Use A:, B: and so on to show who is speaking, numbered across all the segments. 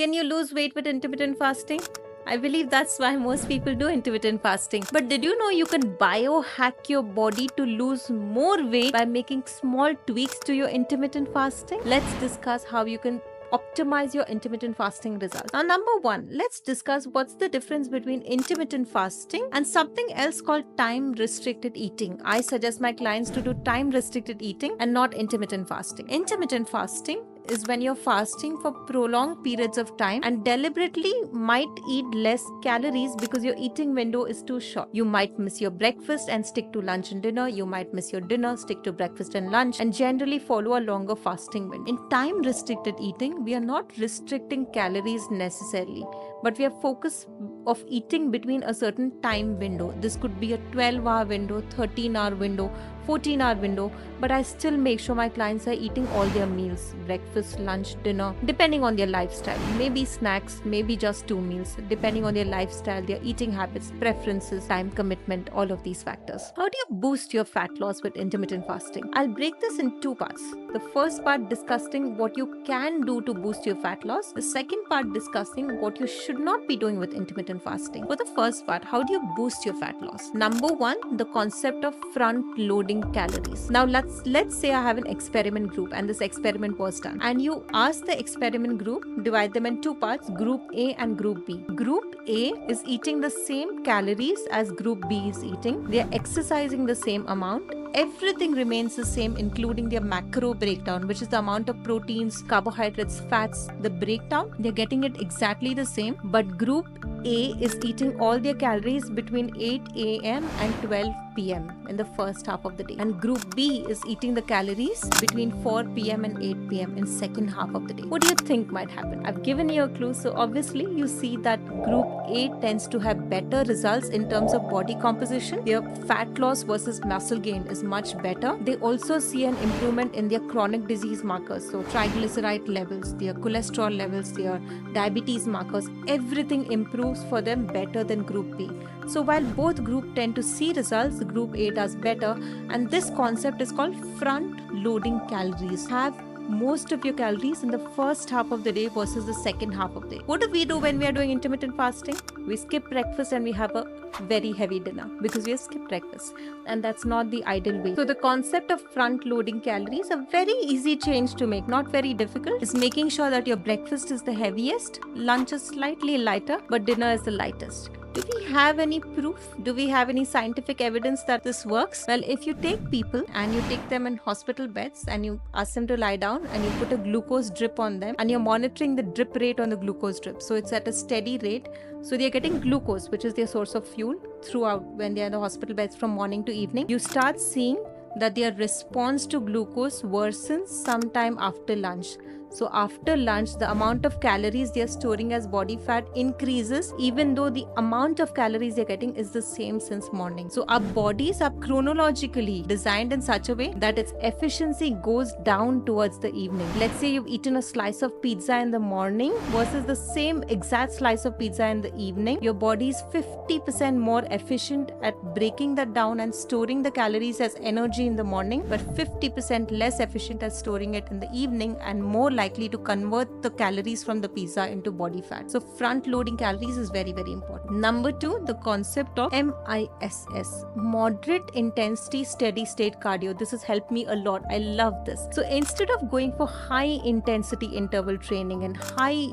A: Can you lose weight with intermittent fasting? I believe that's why most people do intermittent fasting. But did you know you can biohack your body to lose more weight by making small tweaks to your intermittent fasting? Let's discuss how you can optimize your intermittent fasting results. Now, number one, let's discuss what's the difference between intermittent fasting and something else called time restricted eating. I suggest my clients to do time restricted eating and not intermittent fasting. Intermittent fasting is when you're fasting for prolonged periods of time and deliberately might eat less calories because your eating window is too short. You might miss your breakfast and stick to lunch and dinner. You might miss your dinner, stick to breakfast and lunch, and generally follow a longer fasting window. In time restricted eating, we are not restricting calories necessarily, but we are focused of eating between a certain time window. This could be a 12-hour window, 13-hour window, 14-hour window, but I still make sure my clients are eating all their meals, breakfast, lunch, dinner, depending on their lifestyle. Maybe snacks, maybe just 2 meals, depending on their lifestyle, their eating habits, preferences, time commitment, all of these factors. How do you boost your fat loss with intermittent fasting? I'll break this in 2 parts. The first part discussing what you can do to boost your fat loss. The second part discussing what you should not be doing with intermittent fasting. For the first part, how do you boost your fat loss? Number one, the concept of front loading calories. Now let's say I have an experiment group and this experiment was done, and you ask the experiment group, divide them in 2 parts, group A and group B. Group A is eating the same calories as group B is eating. They are exercising the same amount. Everything remains the same, including their macro breakdown, which is the amount of proteins, carbohydrates, fats, the breakdown. They're getting it exactly the same, but group A is eating all their calories between 8 a.m. and 12 p.m. in the first half of the day, and group B is eating the calories between 4 p.m. and 8 p.m. in second half of the day. What do you think might happen? I've given you a clue, so obviously you see that group A tends to have better results in terms of body composition. Their fat loss versus muscle gain is much better. They also see an improvement in their chronic disease markers, so triglyceride levels, their cholesterol levels, their diabetes markers, everything improves for them better than group B. So while both group tend to see results, group A does better, and this concept is called front loading calories. Have most of your calories in the first half of the day versus the second half of the day. What do we do when we are doing intermittent fasting? We skip breakfast and we have a very heavy dinner because we have skipped breakfast, and that's not the ideal way. So the concept of front loading calories, a very easy change to make, not very difficult, is making sure that your breakfast is the heaviest, lunch is slightly lighter, but dinner is the lightest. Do we have any proof? Do we have any scientific evidence that this works? Well, if you take people and you take them in hospital beds and you ask them to lie down and you put a glucose drip on them and you're monitoring the drip rate on the glucose drip, so it's at a steady rate, so they're getting glucose, which is their source of fuel, throughout when they're in the hospital beds from morning to evening, you start seeing that their response to glucose worsens sometime after lunch. So after lunch, the amount of calories they are storing as body fat increases, even though the amount of calories they're getting is the same since morning. So our bodies are chronologically designed in such a way that its efficiency goes down towards the evening. Let's say you've eaten a slice of pizza in the morning versus the same exact slice of pizza in the evening. Your body is 50% more efficient at breaking that down and storing the calories as energy in the morning, but 50% less efficient at storing it in the evening, and more likely to convert the calories from the pizza into body fat. So front loading calories is very, very important. Number 2, the concept of MISS, moderate intensity steady state cardio. This has helped me a lot. I love this. So instead of going for high intensity interval training and high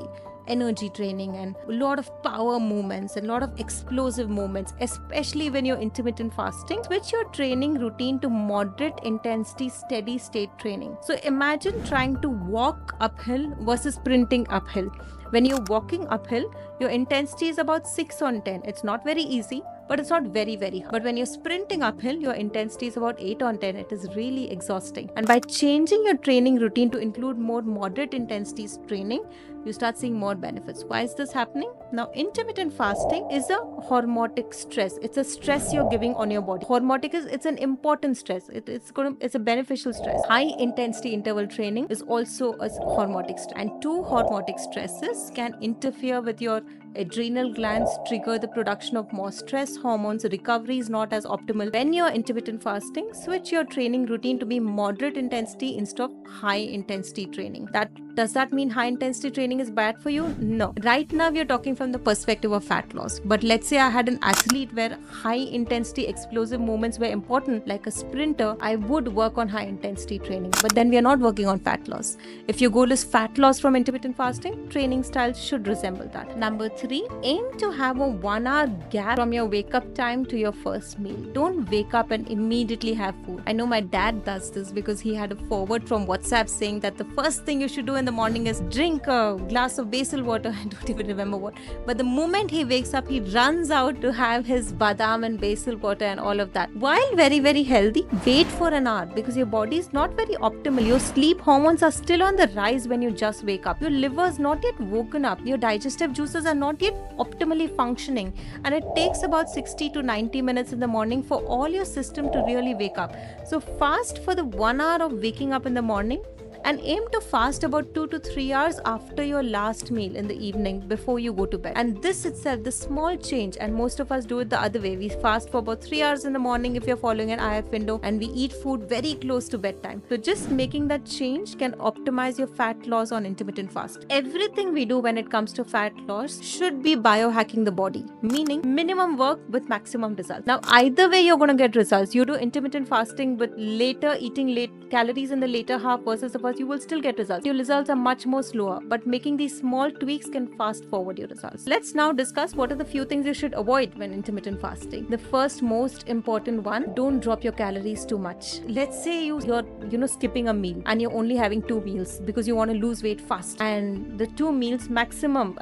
A: energy training and a lot of power movements and a lot of explosive movements, especially when you're intermittent fasting, switch your training routine to moderate intensity steady state training. So imagine trying to walk uphill versus sprinting uphill. When you're walking uphill, your intensity is about 6 on 10. It's not very easy, but it's not very, very hard. But when you're sprinting uphill, your intensity is about 8 on 10. It is really exhausting. And by changing your training routine to include more moderate intensity training, you start seeing more benefits. Why is this happening? Now, intermittent fasting is a hormetic stress. It's a stress you're giving on your body. Hormetic it's an important stress. It's a beneficial stress. High intensity interval training is also a hormetic stress. And 2 hormetic stresses can interfere with your Adrenal glands trigger the production of more stress hormones. Recovery is not as optimal when you're intermittent fasting. Switch your training routine to be moderate intensity instead of high intensity training. Does that mean high intensity training is bad for you? No. Right now we are talking from the perspective of fat loss. But let's say I had an athlete where high intensity explosive movements were important, like a sprinter, I would work on high intensity training. But then we are not working on fat loss. If your goal is fat loss from intermittent fasting, training style should resemble that. Number 3, aim to have a 1-hour gap from your wake up time to your first meal. Don't wake up and immediately have food. I know my dad does this because he had a forward from WhatsApp saying that the first thing you should do in the morning is drink a glass of basil water. I don't even remember what. But the moment he wakes up, he runs out to have his badam and basil water and all of that. While very, very healthy, wait for an hour because your body is not very optimal. Your sleep hormones are still on the rise when you just wake up. Your liver is not yet woken up. Your digestive juices are not yet optimally functioning. And it takes about 60 to 90 minutes in the morning for all your system to really wake up. So fast for the 1 hour of waking up in the morning, and aim to fast about 2 to 3 hours after your last meal in the evening before you go to bed. And this itself, the small change, and most of us do it the other way. We fast for about 3 hours in the morning if you're following an IF window, and we eat food very close to bedtime. So just making that change can optimize your fat loss on intermittent fast. Everything we do when it comes to fat loss should be biohacking the body, meaning minimum work with maximum results. Now either way you're going to get results. You do intermittent fasting with eating late calories in the later half versus the first, you will still get results. Your results are much more slower, but making these small tweaks can fast forward your results. Let's now discuss what are the few things you should avoid when intermittent fasting. The first most important one, don't drop your calories too much. Let's say you're skipping a meal and you're only having 2 meals because you want to lose weight fast, and the 2 meals maximum,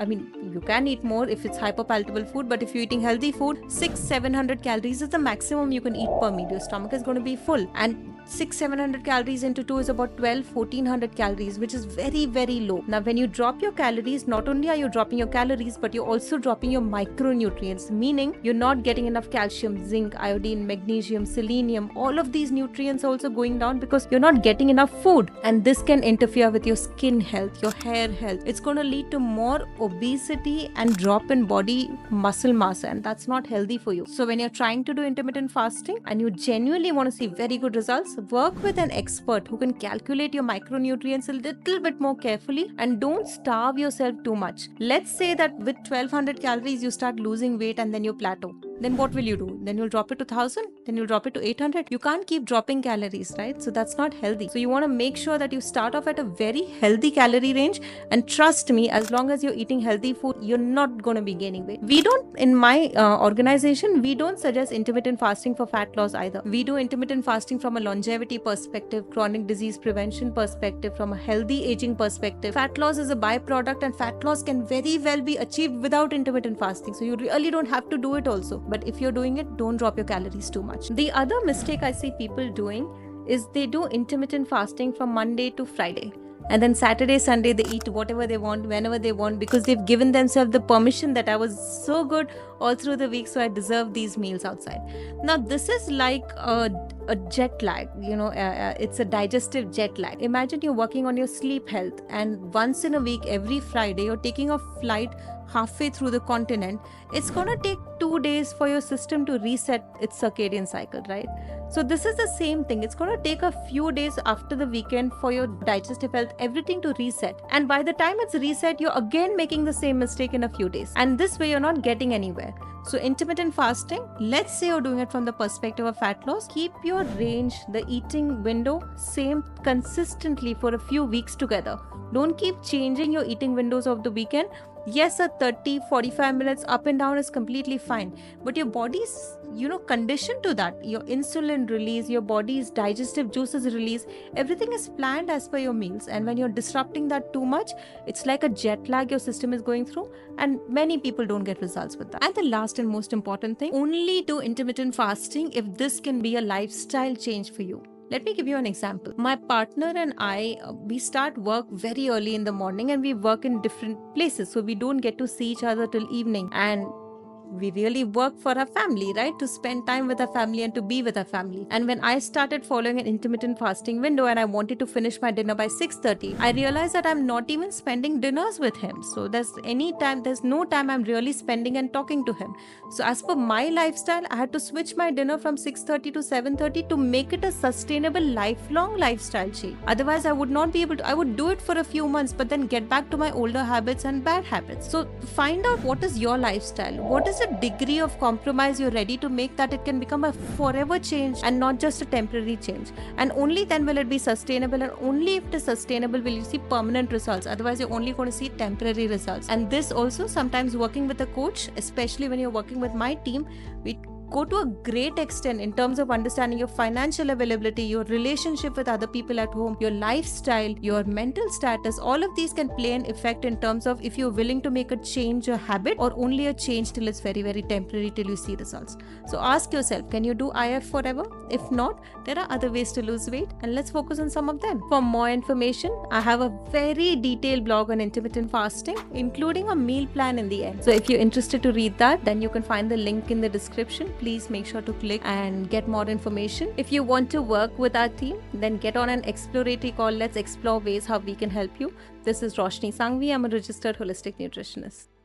A: you can eat more if it's hyperpalatable food, but if you're eating healthy food, 600-700 calories is the maximum you can eat per meal. Your stomach is going to be full, and 600-700 calories into 2 is about 12-1400 calories, which is very, very low. Now when you drop your calories, not only are you dropping your calories, but you're also dropping your micronutrients, meaning you're not getting enough calcium, zinc, iodine, magnesium, selenium. All of these nutrients are also going down because you're not getting enough food, and this can interfere with your skin health, your hair health. It's going to lead to more obesity and drop in body muscle mass, and that's not healthy for you. So when you're trying to do intermittent fasting and you genuinely want to see very good results, work with an expert who can calculate your micronutrients a little bit more carefully, and don't starve yourself too much. Let's say that with 1200 calories you start losing weight and then you plateau. Then what will you do? Then you'll drop it to 1000, then you'll drop it to 800. You can't keep dropping calories, right? So that's not healthy. So you want to make sure that you start off at a very healthy calorie range, and trust me, as long as you're eating healthy food, you're not going to be gaining weight. We don't, in my organization, we don't suggest intermittent fasting for fat loss either. We do intermittent fasting from a longevity perspective, chronic disease prevention perspective, from a healthy aging perspective. Fat loss is a byproduct, and fat loss can very well be achieved without intermittent fasting. So you really don't have to do it also. But if you're doing it, don't drop your calories too much. The other mistake I see people doing is they do intermittent fasting from Monday to Friday. And then Saturday, Sunday, they eat whatever they want, whenever they want, because they've given themselves the permission that I was so good all through the week, so I deserve these meals outside. Now, this is like a jet lag, it's a digestive jet lag. Imagine you're working on your sleep health, and once in a week, every Friday, you're taking a flight halfway through the continent. It's going to take 2 days for your system to reset its circadian cycle, right? So this is the same thing. It's going to take a few days after the weekend for your digestive health, everything to reset. And by the time it's reset, you're again making the same mistake in a few days. And this way, you're not getting anywhere. So intermittent fasting, let's say you're doing it from the perspective of fat loss, keep your range, the eating window, same consistently for a few weeks together. Don't keep changing your eating windows of the weekend. Yes, a 30-45 minutes up and down is completely fine, but your body's conditioned to that. Your insulin release, your body's digestive juices release, everything is planned as per your meals. And when you're disrupting that too much, it's like a jet lag your system is going through, and many people don't get results with that. And the last and most important thing, only do intermittent fasting if this can be a lifestyle change for you. Let me give you an example. My partner and I, we start work very early in the morning, and we work in different places. So we don't get to see each other till evening. And we really work for our family, right? To spend time with our family and to be with our family. And when I started following an intermittent fasting window and I wanted to finish my dinner by 6:30, I realized that I'm not even spending dinners with him. So there's no time I'm really spending and talking to him. So as per my lifestyle, I had to switch my dinner from 6:30 to 7:30 to make it a sustainable lifelong lifestyle change. Otherwise, I would not be able to. I would do it for a few months, but then get back to my older habits and bad habits. So find out what is your lifestyle. What is the degree of compromise you're ready to make that it can become a forever change and not just a temporary change. And only then will it be sustainable, and only if it is sustainable will you see permanent results. Otherwise, you're only going to see temporary results. And this also, sometimes working with a coach, especially when you're working with my team, we go to a great extent in terms of understanding your financial availability, your relationship with other people at home, your lifestyle, your mental status. All of these can play an effect in terms of if you're willing to make a change, a habit, or only a change till it's very, very temporary till you see results. So ask yourself, can you do IF forever? If not, there are other ways to lose weight, and let's focus on some of them. For more information, I have a very detailed blog on intermittent fasting, including a meal plan in the end. So if you're interested to read that, then you can find the link in the description. Please make sure to click and get more information. If you want to work with our team, then get on an exploratory call. Let's explore ways how we can help you. This is Roshni Sanghvi. I'm a registered holistic nutritionist.